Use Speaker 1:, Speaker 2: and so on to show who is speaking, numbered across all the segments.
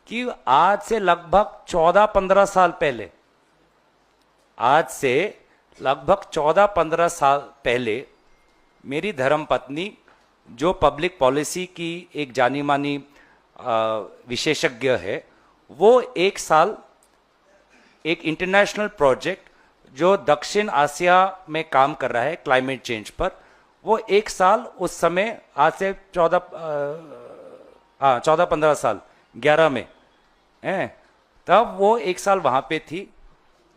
Speaker 1: कि आज से लगभग 14-15 साल पहले, आज से लगभग 14-15 साल पहले मेरी धर्मपत्नी, जो पब्लिक पॉलिसी की एक जानी मानी विशेषज्ञ है, वो एक साल एक इंटरनेशनल प्रोजेक्ट जो दक्षिण आसिया में काम कर रहा है क्लाइमेट चेंज पर, वो एक साल उस समय आज से 14-15 साल 11 में हैं, तब वो एक साल वहाँ पे थी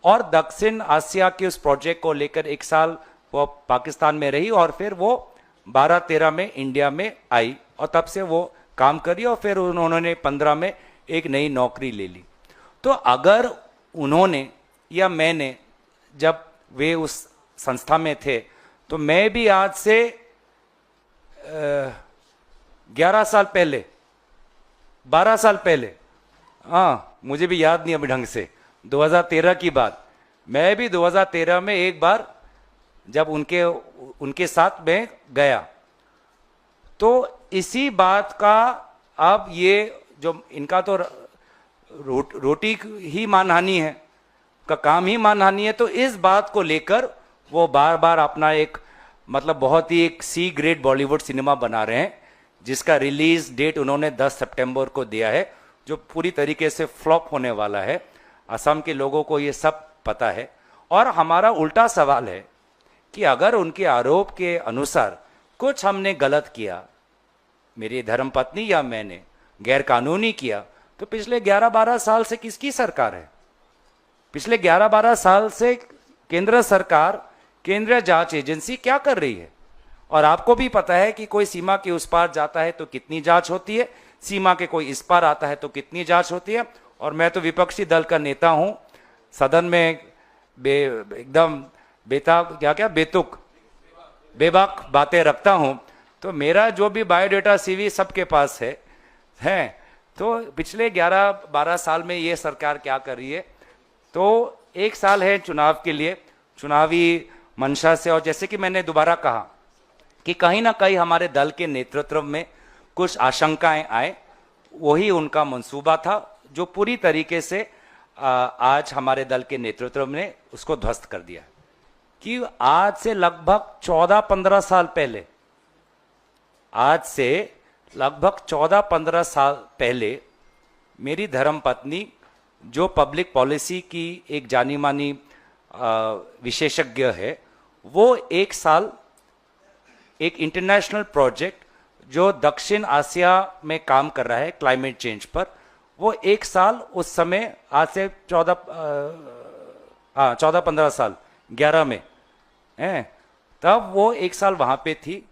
Speaker 1: और दक्षिण आसिया के उस प्रोजेक्ट को लेकर एक साल वो पाकिस्तान में रही और फिर वो 12-13 में इंडिया में आई और तब से वो काम करी और फिर उन्होंने 15 में एक नई नौकरी ले ली। तो अगर उन्होंने या मैंने, जब वे उस संस्था में थे, तो मैं भी आज से 11 साल पहले, 12 साल पहले, हाँ मुझे भी याद नहीं अभी ढंग से, 2013 की बात, मैं भी 2013 में एक बार जब उनके साथ में गया, तो इसी बात का अब ये जो इनका तो रोटी ही मानहानि है, का काम ही मानहानि है, तो इस बात को लेकर वो बार बार अपना एक मतलब बहुत ही एक सी ग्रेड बॉलीवुड सिनेमा बना रहे हैं, जिसका रिलीज डेट उन्होंने 10 सितंबर को दिया है, जो पूरी तरीके से फ्लॉप होने वाला है। असम के लोगों को ये सब पता है। और हमारा उल्टा सवाल है कि अगर उनके आरोप के अनुसार कुछ हमने गलत किया, मेरी धर्मपत्नी या मैंने गैर कानूनी किया, तो पिछले 11-12 साल से किसकी सरकार है? पिछले 11-12 साल से केंद्र सरकार, केंद्रीय जांच एजेंसी क्या कर रही है? और आपको भी पता है कि कोई सीमा के उस पार जाता है तो कितनी जांच होती है, सीमा के कोई इस पार आता है तो कितनी जांच होती है। और मैं तो विपक्षी दल का नेता हूं, सदन में एकदम बेबाक बातें रखता हूं, तो मेरा जो भी बायोडेटा सीवी सबके पास है। तो पिछले 11-12 साल में ये सरकार क्या कर रही है? तो एक साल है चुनाव के लिए, चुनावी मंशा से, और जैसे कि मैंने दोबारा कहा कि कहीं ना कहीं हमारे दल के नेतृत्व में कुछ आशंकाएं आए, वही उनका मंसूबा था जो पूरी तरीके से आज हमारे दल के नेतृत्व ने उसको ध्वस्त कर दिया। कि आज से लगभग 14-15 साल पहले, आज से लगभग 14-15 साल पहले मेरी धर्मपत्नी, जो पब्लिक पॉलिसी की एक जानी मानी विशेषज्ञ है, वो एक साल एक इंटरनेशनल प्रोजेक्ट जो दक्षिण आसिया में काम कर रहा है क्लाइमेट चेंज पर, वो एक साल उस समय आज से 14-15 साल 11 में हैं, तब वो एक साल वहाँ पे थी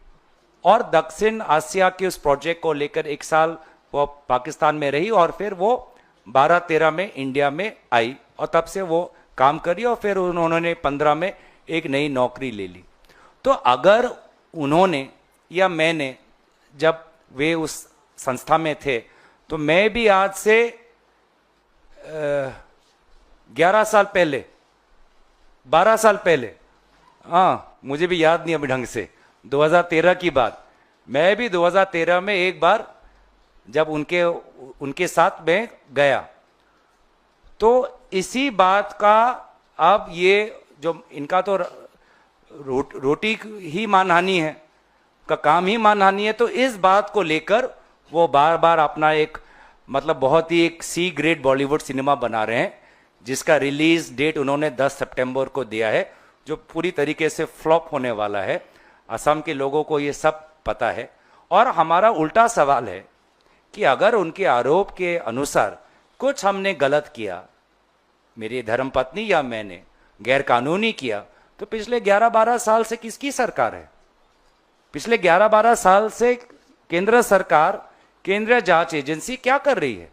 Speaker 1: और दक्षिण आसिया के उस प्रोजेक्ट को लेकर एक साल वो पाकिस्तान में रही और फिर वो 12-13 में इंडिया में आई और तब से वो काम करी और फिर उन्होंने 15 में एक नई नौकरी ले ली। तो अगर उन्होंने या मैंने, जब वे उस संस्था में थे, तो मैं भी आज से 11 साल पहले, 12 साल पहले, हाँ मुझे भी याद नहीं अभी ढंग से, 2013 की बात, मैं भी 2013 में एक बार जब उनके साथ में गया, तो इसी बात का अब ये जो इनका तो रोटी ही मानहानि है, का काम ही मानहानि है, तो इस बात को लेकर वो बार बार अपना एक मतलब बहुत ही एक सी ग्रेड बॉलीवुड सिनेमा बना रहे हैं, जिसका रिलीज डेट उन्होंने 10 सितंबर को दिया है, जो पूरी तरीके से फ्लॉप होने वाला है। असम के लोगों को ये सब पता है। और हमारा उल्टा सवाल है कि अगर उनके आरोप के अनुसार कुछ हमने गलत किया, मेरी धर्मपत्नी या मैंने गैर कानूनी किया, तो पिछले 11-12 साल से किसकी सरकार है? पिछले 11-12 साल से केंद्र सरकार, केंद्रीय जांच एजेंसी क्या कर रही है?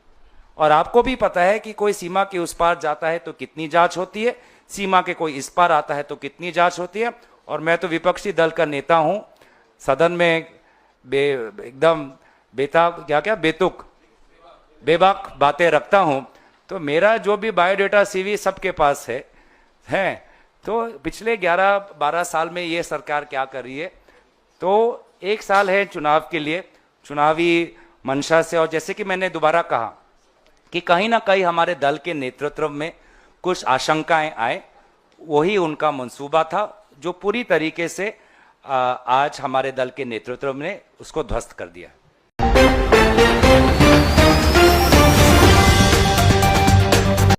Speaker 1: और आपको भी पता है कि कोई सीमा के उस पार जाता है तो कितनी जांच होती है, सीमा के कोई इस पार आता है तो कितनी जांच होती है। और मैं तो विपक्षी दल का नेता हूं, सदन में एकदम बेबाक बातें रखता हूं, तो मेरा जो भी बायोडेटा सीवी सबके पास है। तो पिछले 11-12 साल में ये सरकार क्या कर रही है? तो एक साल है चुनाव के लिए, चुनावी मंशा से, और जैसे कि मैंने दोबारा कहा कि कि कहीं ना कहीं हमारे दल के नेतृत्व में कुछ आशंकाएं आए। वही उनका मंसूबा था जो पूरी तरीके से आज हमारे दल के नेतृत्व ने उसको ध्वस्त कर दिया।